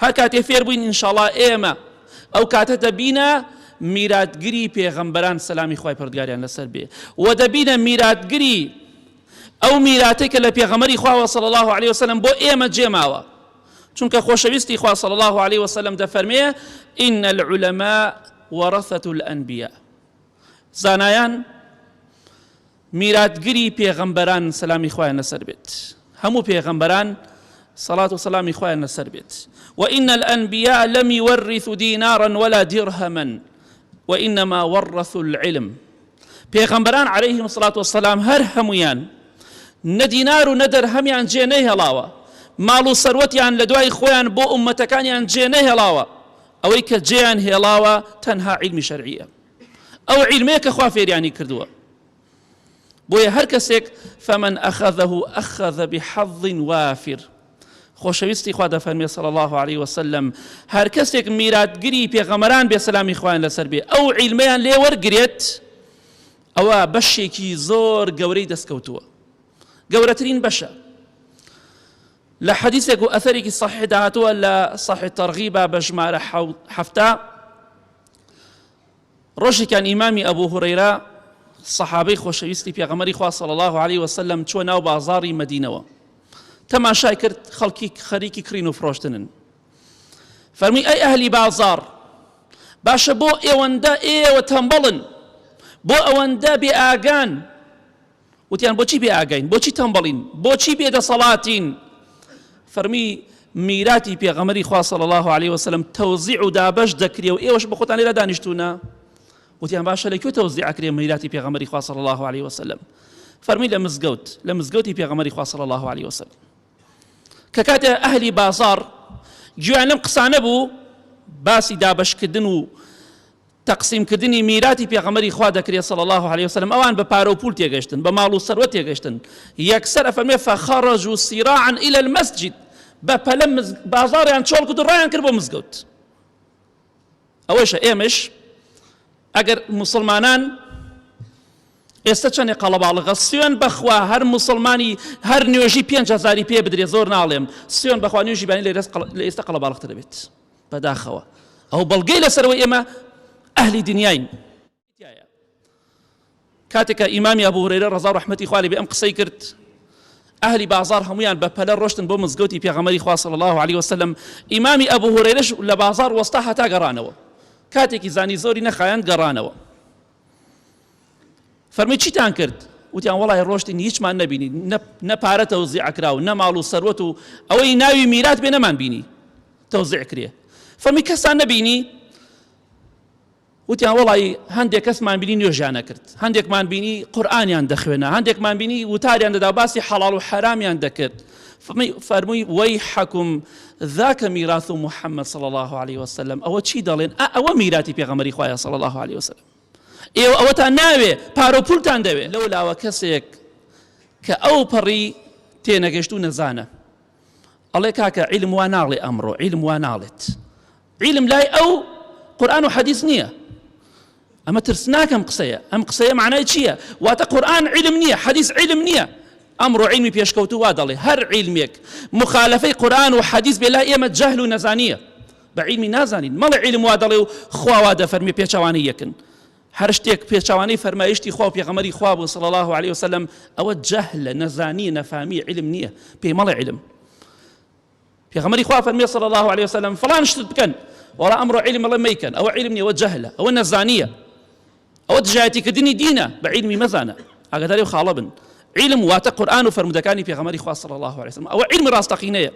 هەر کاتێ فێر بووین ئینشاڵڵا ئێمە ئەو کاتە دەبینە میراتگری پێغەمبەران سەلامی خوای پەروەردگاریان لەسەر بێ و دەبینە میراتگری ئەو میراتەی کە لە پێغەمبەری خوا صلی الله علیه وسلم بۆ ئێمە جێماوە. چونکە خۆشەویستی خوا صلی الله علیه وسلم دەفەرمێ ئین العولەماء وەرەثەة الأنبیاء، زانایان میراتگری پێغەمبەران سەلامی خوایان لەسەر بێت، هەموو پێغەمبەران صلاة وسلامی خوایان لەسەر بێت. وإن الأنبياء لم يورثوا دينارا ولا درهما وإنما ورثوا العلم. پێغەمبەران عليهم الصلاة والسلام هەر هەمویان نە دینار و نە دەرهەمیان جێ نەهێڵاوە، ماڵ و سەروەتیان لە دوای خۆیان بۆ ئومەتەکانیان جێ نەهێڵاوە، ئەوەی کە جێیان هێڵاوە تەنها عیلمی شەرعیە، ئەو عیلمەیە کە خوا فێریانی کردووە. بۆیە هەر کەسێک فمن أخذه أخذ بحظ وافر. خۆشەویستی خوا دەفەرمێ صلی الله علیه وسلم هەر کەسێک میراتگری پێغەمبەران بێ سەلامی خوایان لەسەر بێ ئەو عیلمەیان لێ وەرگرێت، ئەوە بەشێکی زۆر گەورەی دەستکەوتووە، گەورەترین بەشە. لە حەدیثێک و ئەثەرێکی صحیح داهاتووە لە صحیح تەرغیبە بە ژمارە 7 ڕۆژێکیان ئیمامی ئەبوو هورەیرە سەحابەی خۆشەویستی پێغەمبەری خوا صلی الله علیه وسلم چوە ناو بازاڕی مەدینەوە، تەماشای کرد خەڵکی خەریکی کڕین و فرۆشتنن. فەرمی ئەی ئەهلی بازار، باشە بۆ ئێوەندە ئێوە تەمبەڵن، بۆ ئەوەندە بێ ئاگان. وتیان بۆچی بێ ئاگین، بۆچی تەمبەڵین، بۆچی بێدەسەڵاتین؟ فەرمی میراتی پێغەمبەری خوا صلی الله علیه وسلم تەوزیع و دابەش دەکرێ و ئێوەش بە خۆتان لێرە دانیشتوونە. وتیان باشە لەکوێ تەوزیع ئەکرێ میراتی پێغەمبەری خوا صلی الله علیه وسلم؟ فەرمی لە مزگەوتی پێغەمبەری خوا صلی الله علیه وسلم. کە کاتێ ئەهلی بازار گوێیان لەم قسانە بوو، باسی دابەشکردن و تەقسیمکردنی میراتی پێغەمبەری خوا دەکرێت صلی الله علیه وسلم، ئەوان بە پارە و پول تێگەشتن، بە ماڵ و سەروەت تێگەشتن. یەکسەر ئەفەرمێ فەخەرەجوا سیراعا إلى المسجد، بە پەلە بازاڕیان چۆڵ کرد و ڕایان کرد بۆ مزگەوت. ئەوەشە ئێمەش ئەگەر مسلمانان ئێستا چەندێ قەڵەباڵغە، سوێن بەخوا هەر مسلمانی هەر نوێژی 5,000 پێ بدرێ، زۆر ناڵێم، سوێن بەخوا نوێژی بانی لە ئێستا قەڵەباڵغتر دەبێت بەداخەوە. ئەو بەڵگەی لەسەرەوەی ئێمە ئەهلی دنیاین. کاتێکە ئیمامی ئەبوو هورەیرە ڕەزا و ڕەحمەتی خوا لێ بێ ئەم قسەی کرد، ئەهلی بازار هەمویان بە پەلە ڕۆشتن بۆ مزگەوتی پێغەمبەری خوا صلی الله علیه وسلم. ئیمامی ئەبوو هورەیرەش لە بازار وەستا هەتا گەڕانەوە، کاتێکی زانی زۆری نەخایەن گەڕانەوە. فەرمی چیتان کرد؟ وتیان وەڵای ڕۆشتین هیچمان نەبینی، نە پارە تەوزیع کراو، نە ماڵ و سەروەت و ئەوەی ناوی میرات بێ نەمان بینی تەوزیع کرێ. فەرمی کەسان نەبینی؟ وتیان وەڵی هەندێک کەسمان بینی نوێژیان نەکرد، هەندێکمان بینی قورئانیان دەخوێنە، هەندێکمان بینی وتاریان دەدا باسی حەڵاڵ و حەرامیان دەکرد. فەرمووی وەیحەکم ذاکە میراث محەممەد صلی الله علیه وسلم. ئەوە چی دەڵێن؟ ئەوە میراتی پێغەمبەری خوایە صلی الله علیه وسلم. ئێوە ئەوەتان ناوێ، پارە و پولتان دەوێ. لەولاوە کەسێک کە ئەو پەڕی تێنەگەشت و نەزانە ئەڵێ کاکە عیلم وا ناڵێ، ئەمڕۆ عیلم وا ناڵێت، عیلم لای ئەو قورئان و حەدیث نییە. ئەمە ترسناکەم قسەیە، ئەم قسەیە معنای چییە؟ واتە قورئان عیلم نییە، حەدیث عیلم نییە. ئەمڕۆ عیلمی پێشکەوتو وا دەڵێ هەر عیلمێک مخالفەی قورئان و حەدیث بێ لای ئێمە جەهل و نەزانیە، بە عیلمی نازانین. مەڵێ عیلم وا دەڵێ و خوا وا دەفەرمێ پێچەوانەی یەکن. هەر شتێک پێچەوانەی فەرمایشتی خوا و پێغەمبەری خوا بوو صلی الله علیه وسلم، ئەوە جەهلە، نەزانیە، نەفامی، عیلم نییە، پێی مەڵێ عیلم. پێغەمبەری خوا فەرمێ صلی الله علیه وسلم فڵان شت بکەن، وەڵا ئەمڕۆ عیلم ئەڵێ مەیکەن، ئەوە عیلم نییە، ئەوە جەهلە، ئەوە نەزانیە، ئەوە دژایەتیکردنی دینە، بە عیلمی مەزانە، ئاگاداری و خاڵە بن. عیلم واتە قورئان و فەرمودەکانی پێغەمبەری خوا صلی الله علیه وسلم، ئەوە عیلمی ڕاستەقینەیە.